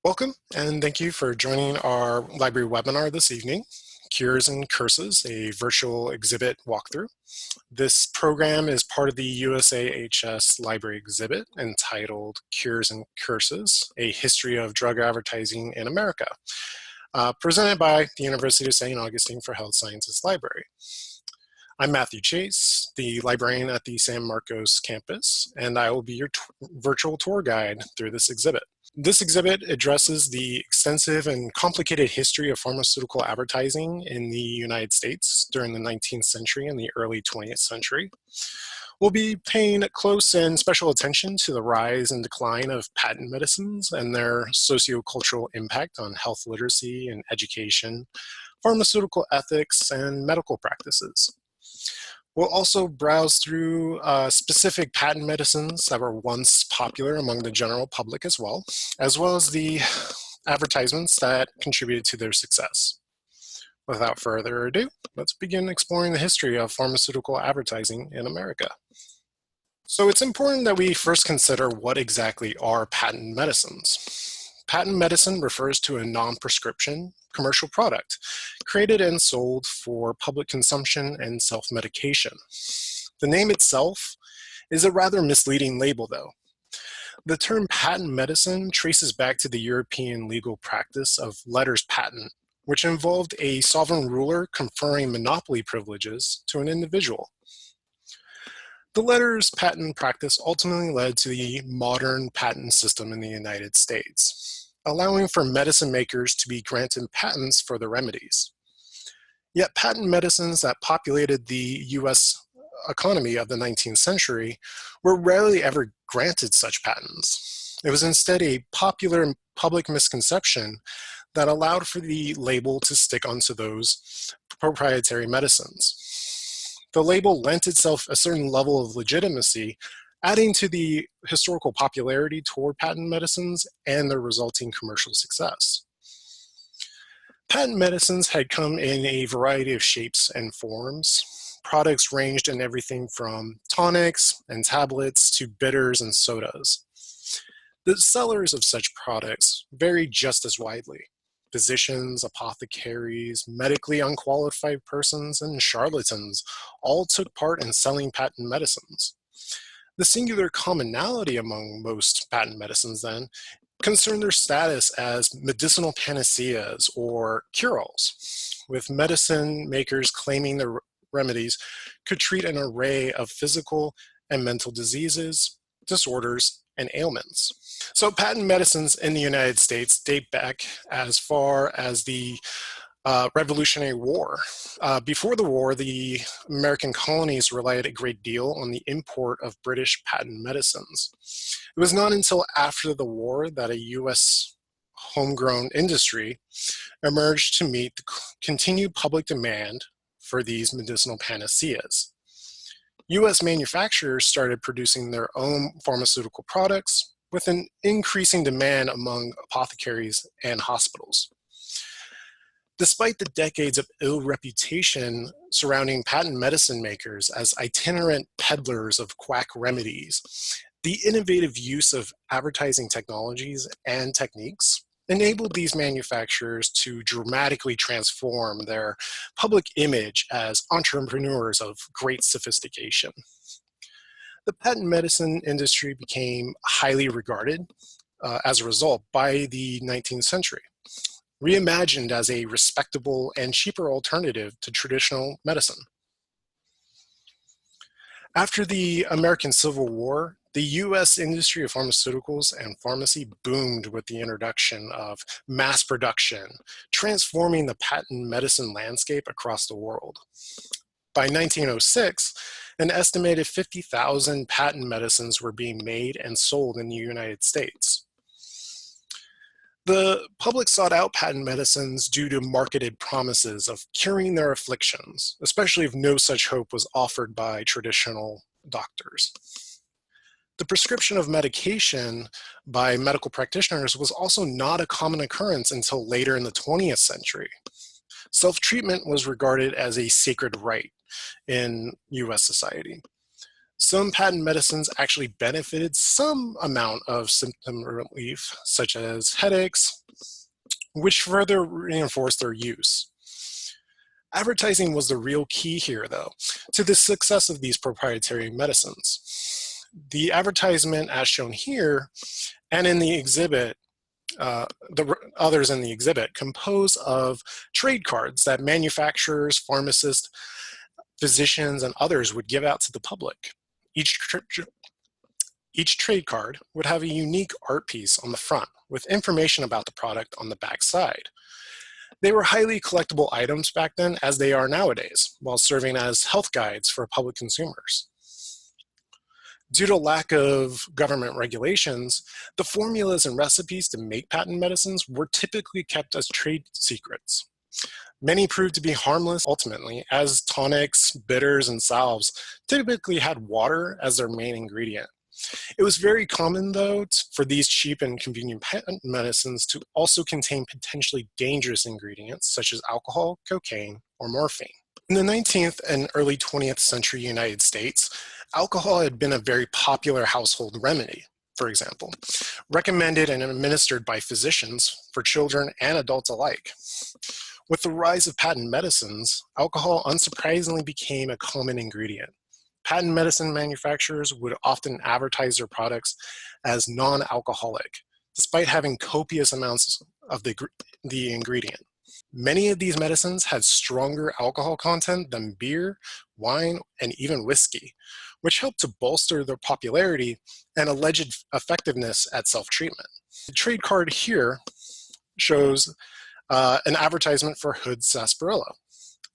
Welcome, and thank you for joining our library webinar this evening, Cures and Curses, a virtual exhibit walkthrough. This program is part of the USAHS library exhibit entitled Cures and Curses, A History of Drug Advertising in America, presented by the University of St. Augustine for Health Sciences Library. I'm Matthew Chase, the librarian at the San Marcos campus, and I will be your virtual tour guide through this exhibit. This exhibit addresses the extensive and complicated history of pharmaceutical advertising in the United States during the 19th century and the early 20th century. We'll be paying close and special attention to the rise and decline of patent medicines and their sociocultural impact on health literacy and education, pharmaceutical ethics, and medical practices. We'll also browse through specific patent medicines that were once popular among the general public as well as the advertisements that contributed to their success. Without further ado, let's begin exploring the history of pharmaceutical advertising in America. So it's important that we first consider what exactly are patent medicines. Patent medicine refers to a non-prescription commercial product created and sold for public consumption and self-medication. The name itself is a rather misleading label, though. The term patent medicine traces back to the European legal practice of letters patent, which involved a sovereign ruler conferring monopoly privileges to an individual. The letters patent practice ultimately led to the modern patent system in the United States, allowing for medicine makers to be granted patents for their remedies. Yet patent medicines that populated the US economy of the 19th century were rarely ever granted such patents. It was instead a popular public misconception that allowed for the label to stick onto those proprietary medicines. The label lent itself a certain level of legitimacy, adding to the historical popularity toward patent medicines and their resulting commercial success. Patent medicines had come in a variety of shapes and forms. Products ranged in everything from tonics and tablets to bitters and sodas. The sellers of such products varied just as widely. Physicians, apothecaries, medically unqualified persons, and charlatans all took part in selling patent medicines. The singular commonality among most patent medicines, then, concerned their status as medicinal panaceas or cure-alls, with medicine makers claiming their remedies could treat an array of physical and mental diseases, disorders, and ailments. So patent medicines in the United States date back as far as the Revolutionary War. Before the war, the American colonies relied a great deal on the import of British patent medicines. It was not until after the war that a US homegrown industry emerged to meet the continued public demand for these medicinal panaceas. US manufacturers started producing their own pharmaceutical products with an increasing demand among apothecaries and hospitals. Despite the decades of ill reputation surrounding patent medicine makers as itinerant peddlers of quack remedies, the innovative use of advertising technologies and techniques enabled these manufacturers to dramatically transform their public image as entrepreneurs of great sophistication. The patent medicine industry became highly regarded as a result by the 19th century, reimagined as a respectable and cheaper alternative to traditional medicine. After the American Civil War, the US industry of pharmaceuticals and pharmacy boomed with the introduction of mass production, transforming the patent medicine landscape across the world. By 1906, an estimated 50,000 patent medicines were being made and sold in the United States. The public sought out patent medicines due to marketed promises of curing their afflictions, especially if no such hope was offered by traditional doctors. The prescription of medication by medical practitioners was also not a common occurrence until later in the 20th century. Self-treatment was regarded as a sacred right in US society. Some patent medicines actually benefited some amount of symptom relief, such as headaches, which further reinforced their use. Advertising was the real key here, though, to the success of these proprietary medicines. The advertisement, as shown here, and in the exhibit, the others in the exhibit, compose of trade cards that manufacturers, pharmacists, physicians, and others would give out to the public. Each trade card would have a unique art piece on the front with information about the product on the back side. They were highly collectible items back then, as they are nowadays, while serving as health guides for public consumers. Due to lack of government regulations, the formulas and recipes to make patent medicines were typically kept as trade secrets. Many proved to be harmless ultimately, as tonics, bitters, and salves typically had water as their main ingredient. It was very common, though, for these cheap and convenient patent medicines to also contain potentially dangerous ingredients such as alcohol, cocaine, or morphine. In the 19th and early 20th century United States, alcohol had been a very popular household remedy, for example, recommended and administered by physicians for children and adults alike. With the rise of patent medicines, alcohol unsurprisingly became a common ingredient. Patent medicine manufacturers would often advertise their products as non-alcoholic, despite having copious amounts of the ingredient. Many of these medicines had stronger alcohol content than beer, wine, and even whiskey, which helped to bolster their popularity and alleged effectiveness at self-treatment. The trade card here shows an advertisement for Hood's sarsaparilla.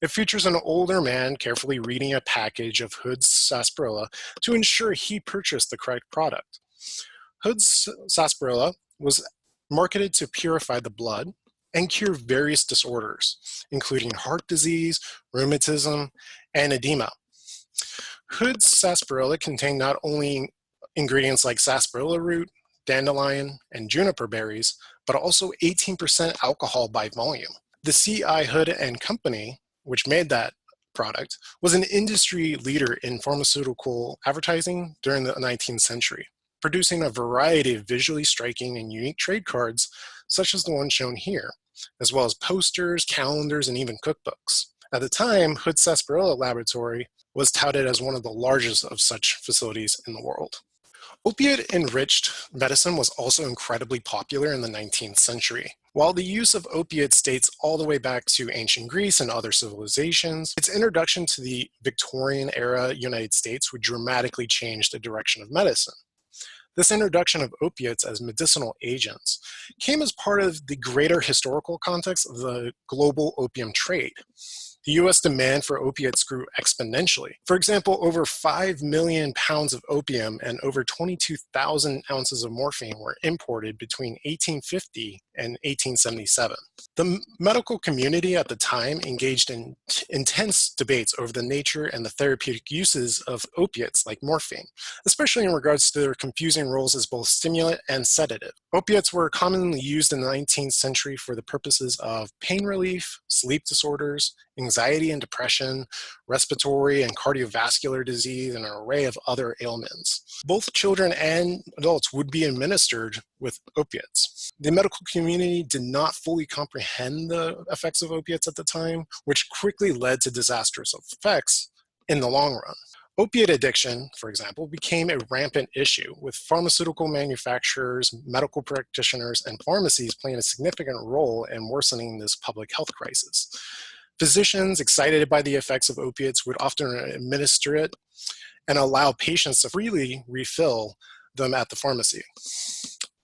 It features an older man carefully reading a package of Hood's sarsaparilla to ensure he purchased the correct product. Hood's sarsaparilla was marketed to purify the blood and cure various disorders, including heart disease, rheumatism, and edema. Hood's sarsaparilla contained not only ingredients like sarsaparilla root, dandelion, and juniper berries, but also 18% alcohol by volume. The C.I. Hood and Company, which made that product, was an industry leader in pharmaceutical advertising during the 19th century, producing a variety of visually striking and unique trade cards, such as the one shown here, as well as posters, calendars, and even cookbooks. At the time, Hood Sarsaparilla Laboratory was touted as one of the largest of such facilities in the world. Opiate-enriched medicine was also incredibly popular in the 19th century. While the use of opiates dates all the way back to ancient Greece and other civilizations, its introduction to the Victorian-era United States would dramatically change the direction of medicine. This introduction of opiates as medicinal agents came as part of the greater historical context of the global opium trade. The US demand for opiates grew exponentially. For example, over 5 million pounds of opium and over 22,000 ounces of morphine were imported between 1850 and 1877. The medical community at the time engaged in intense debates over the nature and the therapeutic uses of opiates like morphine, especially in regards to their confusing roles as both stimulant and sedative. Opiates were commonly used in the 19th century for the purposes of pain relief, sleep disorders, anxiety and depression, respiratory and cardiovascular disease, and an array of other ailments. Both children and adults would be administered with opiates. The medical community did not fully comprehend the effects of opiates at the time, which quickly led to disastrous effects in the long run. Opiate addiction, for example, became a rampant issue, with pharmaceutical manufacturers, medical practitioners, and pharmacies playing a significant role in worsening this public health crisis. Physicians, excited by the effects of opiates, would often administer it and allow patients to freely refill them at the pharmacy.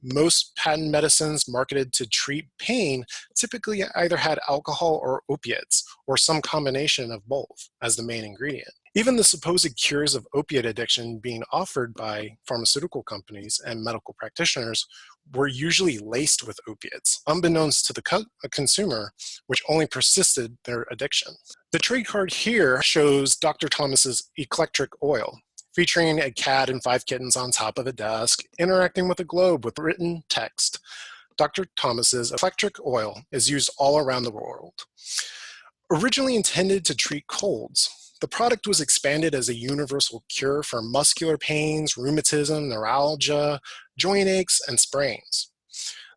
Most patent medicines marketed to treat pain typically either had alcohol or opiates, or some combination of both, as the main ingredient. Even the supposed cures of opiate addiction being offered by pharmaceutical companies and medical practitioners were usually laced with opiates, unbeknownst to the consumer, which only persisted their addiction. The trade card here shows Dr. Thomas's eclectic oil, featuring a cat and 5 kittens on top of a desk, interacting with a globe with written text. Dr. Thomas's eclectic oil is used all around the world. Originally intended to treat colds, The product was expanded as a universal cure for muscular pains, rheumatism, neuralgia, joint aches, and sprains.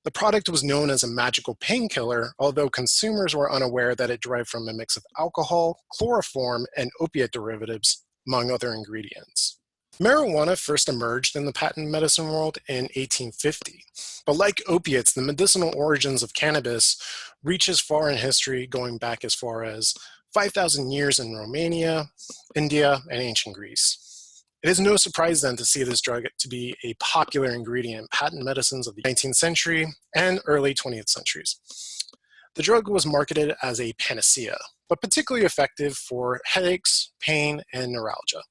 The product was known as a magical painkiller, although consumers were unaware that it derived from a mix of alcohol, chloroform, and opiate derivatives, among other ingredients. Marijuana first emerged in the patent medicine world in 1850, but like opiates, the medicinal origins of cannabis reaches far in history, going back as far as 5,000 years in Romania, India, and ancient Greece. It is no surprise then to see this drug to be a popular ingredient in patent medicines of the 19th century and early 20th centuries. The drug was marketed as a panacea, but particularly effective for headaches, pain, and neuralgia.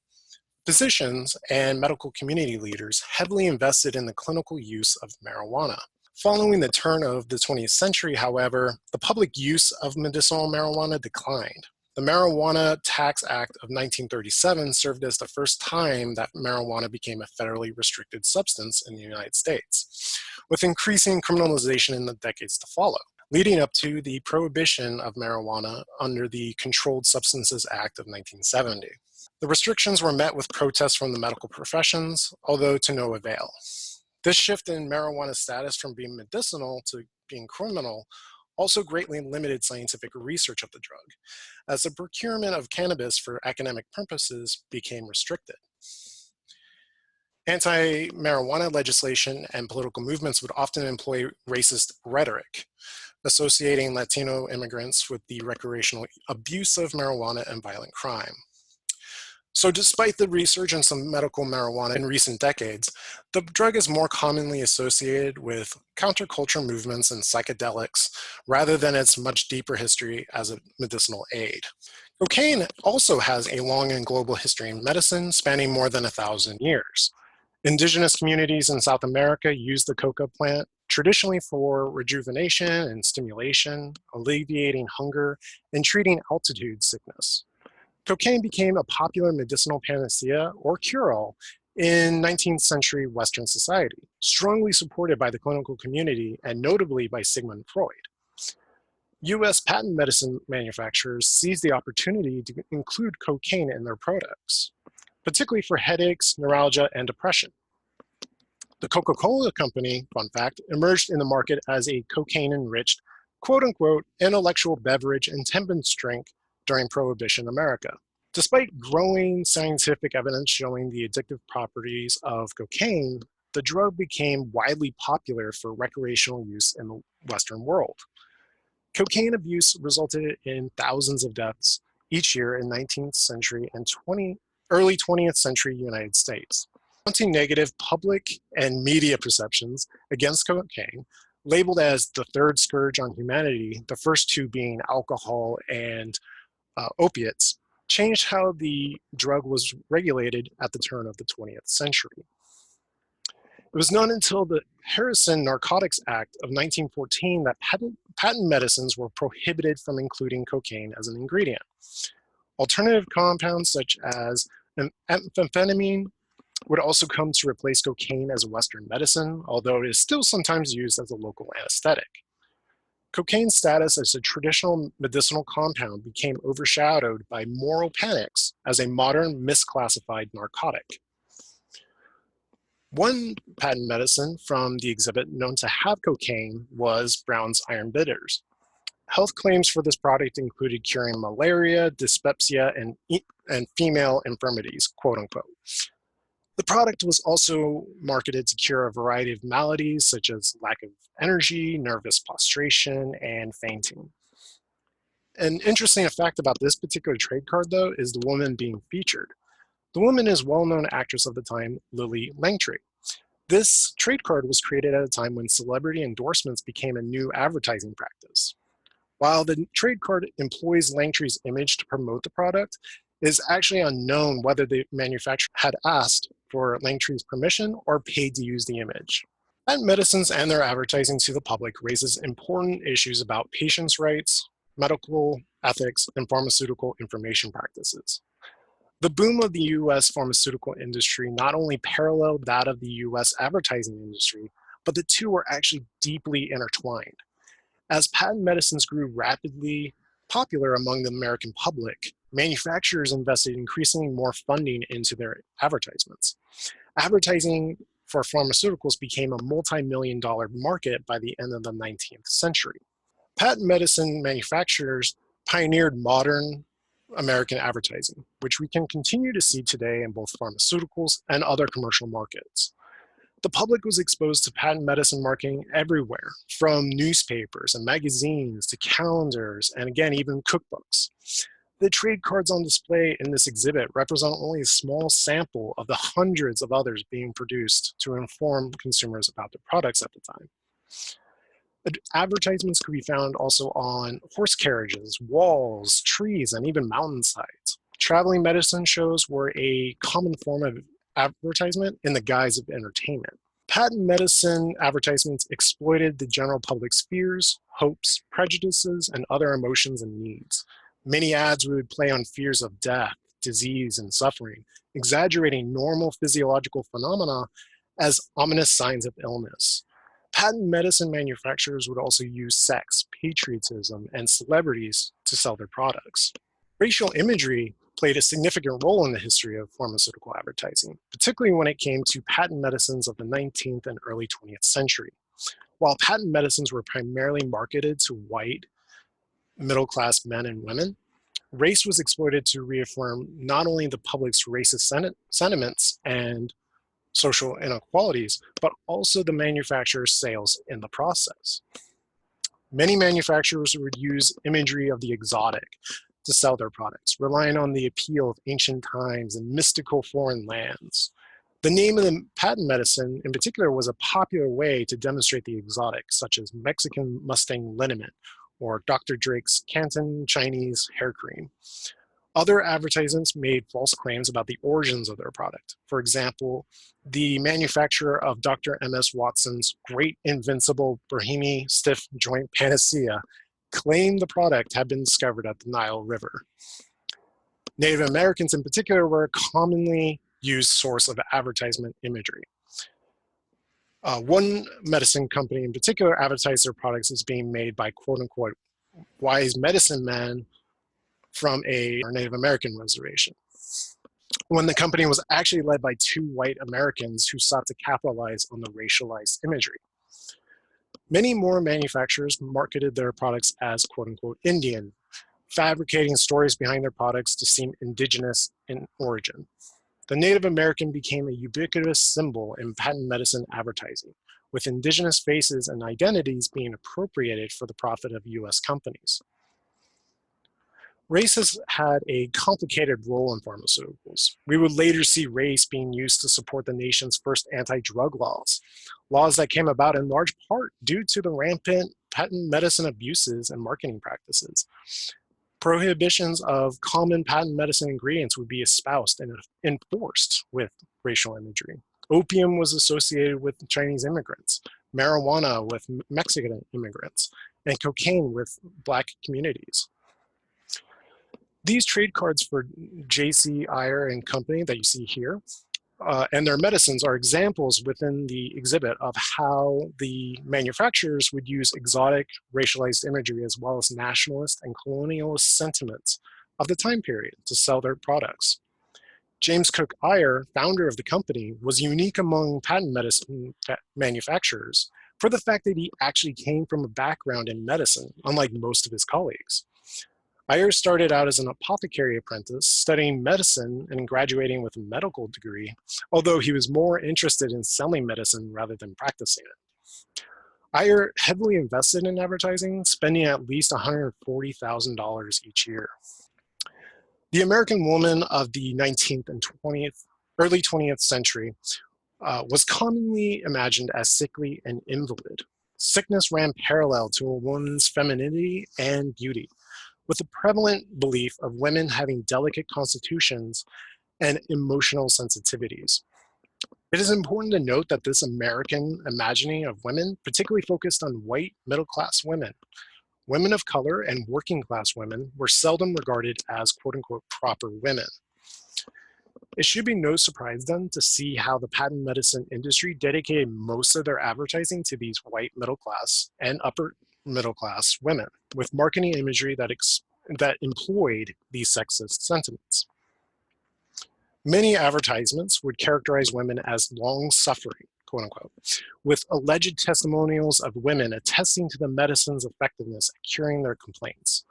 Physicians and medical community leaders heavily invested in the clinical use of marijuana. Following the turn of the 20th century, however, the public use of medicinal marijuana declined. The Marijuana Tax Act of 1937 served as the first time that marijuana became a federally restricted substance in the United States, with increasing criminalization in the decades to follow, leading up to the prohibition of marijuana under the Controlled Substances Act of 1970. The restrictions were met with protests from the medical professions, although to no avail. This shift in marijuana status from being medicinal to being criminal also greatly limited scientific research of the drug, as the procurement of cannabis for academic purposes became restricted. Anti-marijuana legislation and political movements would often employ racist rhetoric, associating Latino immigrants with the recreational abuse of marijuana and violent crime. So despite the resurgence of medical marijuana in recent decades, the drug is more commonly associated with counterculture movements and psychedelics rather than its much deeper history as a medicinal aid. Cocaine also has a long and global history in medicine spanning more than 1,000 years. Indigenous communities in South America use the coca plant traditionally for rejuvenation and stimulation, alleviating hunger, and treating altitude sickness. Cocaine became a popular medicinal panacea or cure-all in 19th century Western society, strongly supported by the clinical community and notably by Sigmund Freud. US patent medicine manufacturers seized the opportunity to include cocaine in their products, particularly for headaches, neuralgia, and depression. The Coca-Cola company, fun fact, emerged in the market as a cocaine-enriched, quote-unquote, intellectual beverage and temperance drink during Prohibition America. Despite growing scientific evidence showing the addictive properties of cocaine, the drug became widely popular for recreational use in the Western world. Cocaine abuse resulted in thousands of deaths each year in 19th century and early 20th century United States. Mounting negative public and media perceptions against cocaine, labeled as the third scourge on humanity, the first two being alcohol and opiates, changed how the drug was regulated at the turn of the 20th century. It was not until the Harrison Narcotics Act of 1914 that patent medicines were prohibited from including cocaine as an ingredient. Alternative compounds such as amphetamine would also come to replace cocaine as a Western medicine, although it is still sometimes used as a local anesthetic. Cocaine's status as a traditional medicinal compound became overshadowed by moral panics as a modern misclassified narcotic. One patent medicine from the exhibit known to have cocaine was Brown's Iron Bitters. Health claims for this product included curing malaria, dyspepsia, and female infirmities, quote unquote. The product was also marketed to cure a variety of maladies such as lack of energy, nervous prostration, and fainting. An interesting fact about this particular trade card, though, is the woman being featured. The woman is well-known actress of the time, Lily Langtry. This trade card was created at a time when celebrity endorsements became a new advertising practice. While the trade card employs Langtry's image to promote the product, it is actually unknown whether the manufacturer had asked for Langtry's permission or paid to use the image. Patent medicines and their advertising to the public raises important issues about patients' rights, medical ethics, and pharmaceutical information practices. The boom of the US pharmaceutical industry not only paralleled that of the US advertising industry, but the two were actually deeply intertwined. As patent medicines grew rapidly popular among the American public, manufacturers invested increasingly more funding into their advertisements. Advertising for pharmaceuticals became a multi-million-dollar market by the end of the 19th century. Patent medicine manufacturers pioneered modern American advertising, which we can continue to see today in both pharmaceuticals and other commercial markets. The public was exposed to patent medicine marketing everywhere, from newspapers and magazines to calendars, and again, even cookbooks. The trade cards on display in this exhibit represent only a small sample of the hundreds of others being produced to inform consumers about the products at the time. Advertisements could be found also on horse carriages, walls, trees, and even mountainsides. Traveling medicine shows were a common form of advertisement in the guise of entertainment. Patent medicine advertisements exploited the general public's fears, hopes, prejudices, and other emotions and needs. Many ads would play on fears of death, disease, and suffering, exaggerating normal physiological phenomena as ominous signs of illness. Patent medicine manufacturers would also use sex, patriotism, and celebrities to sell their products. Racial imagery played a significant role in the history of pharmaceutical advertising, particularly when it came to patent medicines of the 19th and early 20th century. While patent medicines were primarily marketed to white, middle-class men and women, race was exploited to reaffirm not only the public's racist sentiments and social inequalities, but also the manufacturer's sales in the process. Many manufacturers would use imagery of the exotic to sell their products, relying on the appeal of ancient times and mystical foreign lands. The name of the patent medicine in particular was a popular way to demonstrate the exotic, such as Mexican Mustang liniment or Dr. Drake's Canton Chinese hair cream. Other advertisements made false claims about the origins of their product. For example, the manufacturer of Dr. M.S. Watson's Great Invincible Brahmi Stiff Joint Panacea claimed the product had been discovered at the Nile River. Native Americans in particular were a commonly used source of advertisement imagery. One medicine company in particular advertised their products as being made by quote-unquote wise medicine men from a Native American reservation, when the company was actually led by two white Americans who sought to capitalize on the racialized imagery. Many more manufacturers marketed their products as quote-unquote Indian, fabricating stories behind their products to seem indigenous in origin. The Native American became a ubiquitous symbol in patent medicine advertising, with indigenous faces and identities being appropriated for the profit of US companies. Race has had a complicated role in pharmaceuticals. We would later see race being used to support the nation's first anti-drug laws, laws that came about in large part due to the rampant patent medicine abuses and marketing practices. Prohibitions of common patent medicine ingredients would be espoused and enforced with racial imagery. Opium was associated with Chinese immigrants, marijuana with Mexican immigrants, and cocaine with Black communities. These trade cards for J.C. Iyer and Company that you see here and their medicines are examples within the exhibit of how the manufacturers would use exotic racialized imagery as well as nationalist and colonialist sentiments of the time period to sell their products. James Cook Iyer, founder of the company, was unique among patent medicine manufacturers for the fact that he actually came from a background in medicine, unlike most of his colleagues. Iyer started out as an apothecary apprentice, studying medicine and graduating with a medical degree, although he was more interested in selling medicine rather than practicing it. Iyer heavily invested in advertising, spending at least $140,000 each year. The American woman of the 19th and early 20th century was commonly imagined as sickly and invalid. Sickness ran parallel to a woman's femininity and beauty, with the prevalent belief of women having delicate constitutions and emotional sensitivities. It is important to note that this American imagining of women particularly focused on white middle-class women. Women of color and working-class women were seldom regarded as quote-unquote proper women. It should be no surprise then to see how the patent medicine industry dedicated most of their advertising to these white middle-class and upper middle-class women, with marketing imagery that that employed these sexist sentiments. Many advertisements would characterize women as long-suffering, quote unquote, with alleged testimonials of women attesting to the medicine's effectiveness at curing their complaints.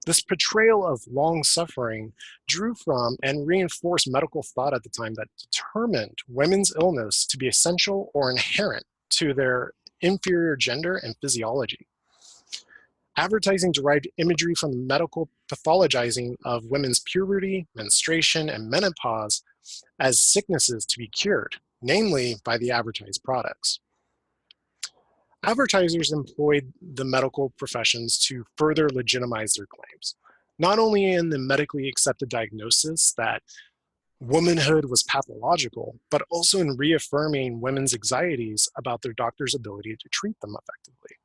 This portrayal of long-suffering drew from and reinforced medical thought at the time that determined women's illness to be essential or inherent to their inferior gender and physiology. Advertising derived imagery from the medical pathologizing of women's puberty, menstruation, and menopause as sicknesses to be cured, namely by the advertised products. Advertisers employed the medical professions to further legitimize their claims, not only in the medically accepted diagnosis that womanhood was pathological, but also in reaffirming women's anxieties about their doctor's ability to treat them effectively.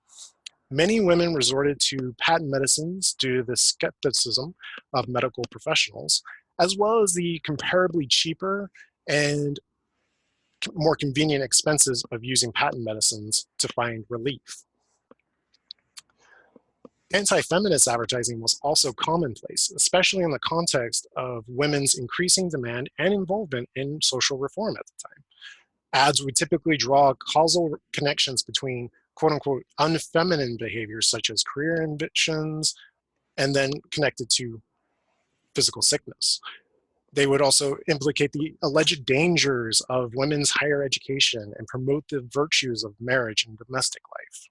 Many women resorted to patent medicines due to the skepticism of medical professionals, as well as the comparably cheaper and more convenient expenses of using patent medicines to find relief. Anti-feminist advertising was also commonplace, especially in the context of women's increasing demand and involvement in social reform at the time. Ads would typically draw causal connections between quote-unquote unfeminine behaviors such as career ambitions and then connected to physical sickness. They would also implicate the alleged dangers of women's higher education and promote the virtues of marriage and domestic life.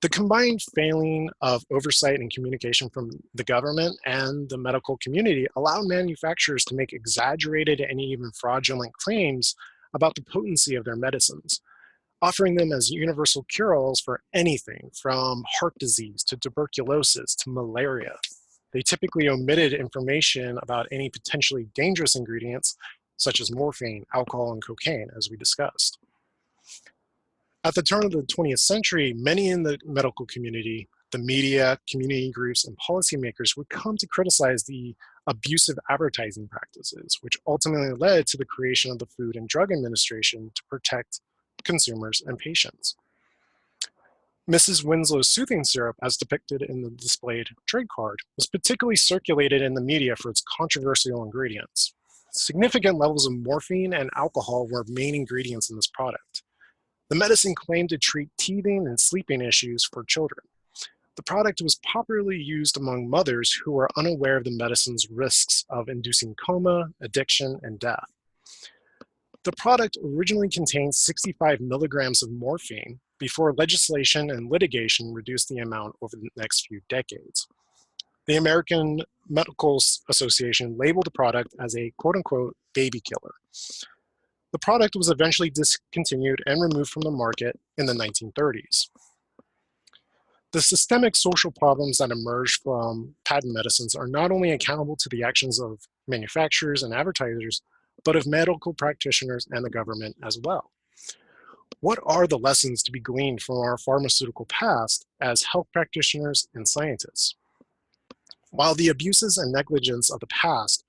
The combined failing of oversight and communication from the government and the medical community allowed manufacturers to make exaggerated and even fraudulent claims about the potency of their medicines, offering them as universal cure-alls for anything from heart disease to tuberculosis to malaria. They typically omitted information about any potentially dangerous ingredients, such as morphine, alcohol, and cocaine, as we discussed. At the turn of the 20th century, many in the medical community, the media, community groups, and policymakers would come to criticize the abusive advertising practices, which ultimately led to the creation of the Food and Drug Administration to protect consumers and patients. Mrs. Winslow's soothing syrup, as depicted in the displayed trade card, was particularly circulated in the media for its controversial ingredients. Significant levels of morphine and alcohol were main ingredients in this product. The medicine claimed to treat teething and sleeping issues for children. The product was popularly used among mothers who were unaware of the medicine's risks of inducing coma, addiction, and death. The product originally contained 65 milligrams of morphine before legislation and litigation reduced the amount over the next few decades. The American Medical Association labeled the product as a quote-unquote baby killer. The product was eventually discontinued and removed from the market in the 1930s. The systemic social problems that emerge from patent medicines are not only accountable to the actions of manufacturers and advertisers, but of medical practitioners and the government as well. What are the lessons to be gleaned from our pharmaceutical past as health practitioners and scientists? While the abuses and negligence of the past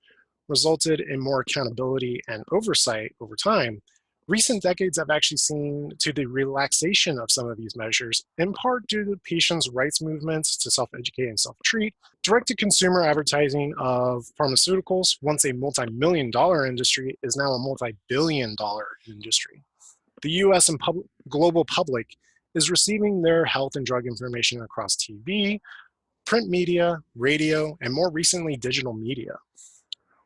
resulted in more accountability and oversight over time, recent decades have actually seen to the relaxation of some of these measures, in part due to patients' rights movements to self-educate and self-treat. Direct-to-consumer advertising of pharmaceuticals, once a multi-million-dollar industry, is now a multi-billion-dollar industry. The US and global public is receiving their health and drug information across TV, print media, radio, and more recently, digital media.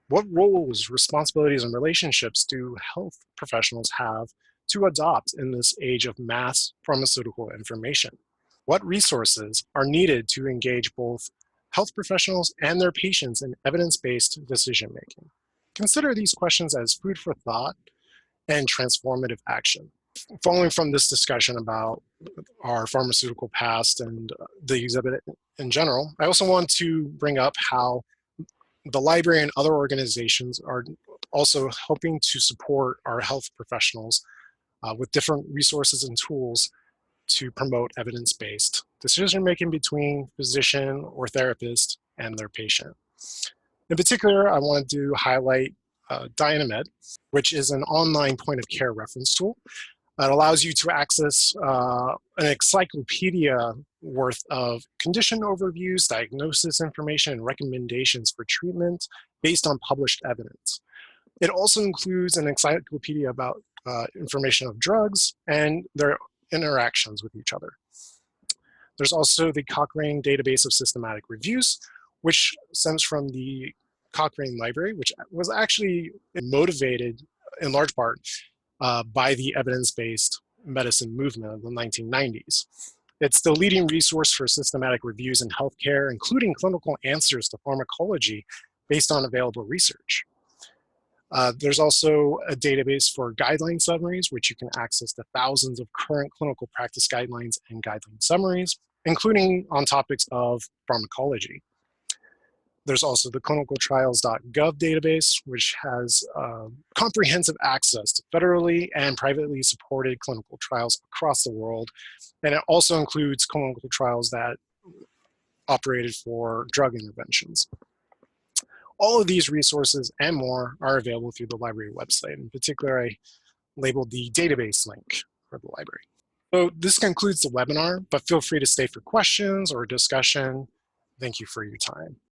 What roles, responsibilities, and relationships do health professionals have to adopt in this age of mass pharmaceutical information? What resources are needed to engage both health professionals and their patients in evidence-based decision-making? Consider these questions as food for thought and transformative action. Following from this discussion about our pharmaceutical past and the exhibit in general, I also want to bring up how the library and other organizations are also helping to support our health professionals with different resources and tools to promote evidence-based decision-making between physician or therapist and their patient. In particular, I wanted to highlight Dynamed, which is an online point-of-care reference tool that allows you to access an encyclopedia worth of condition overviews, diagnosis information, and recommendations for treatment based on published evidence. It also includes an encyclopedia about information of drugs and their interactions with each other. There's also the Cochrane Database of Systematic Reviews, which stems from the Cochrane Library, which was actually motivated in large part by the evidence-based medicine movement of the 1990s. It's the leading resource for systematic reviews in healthcare, including clinical answers to pharmacology based on available research. There's also a database for guideline summaries, which you can access the thousands of current clinical practice guidelines and guideline summaries, including on topics of pharmacology. There's also the clinicaltrials.gov database, which has comprehensive access to federally and privately supported clinical trials across the world. And it also includes clinical trials that operated for drug interventions. All of these resources and more are available through the library website. In particular, I labeled the database link for the library. So this concludes the webinar, but feel free to stay for questions or discussion. Thank you for your time.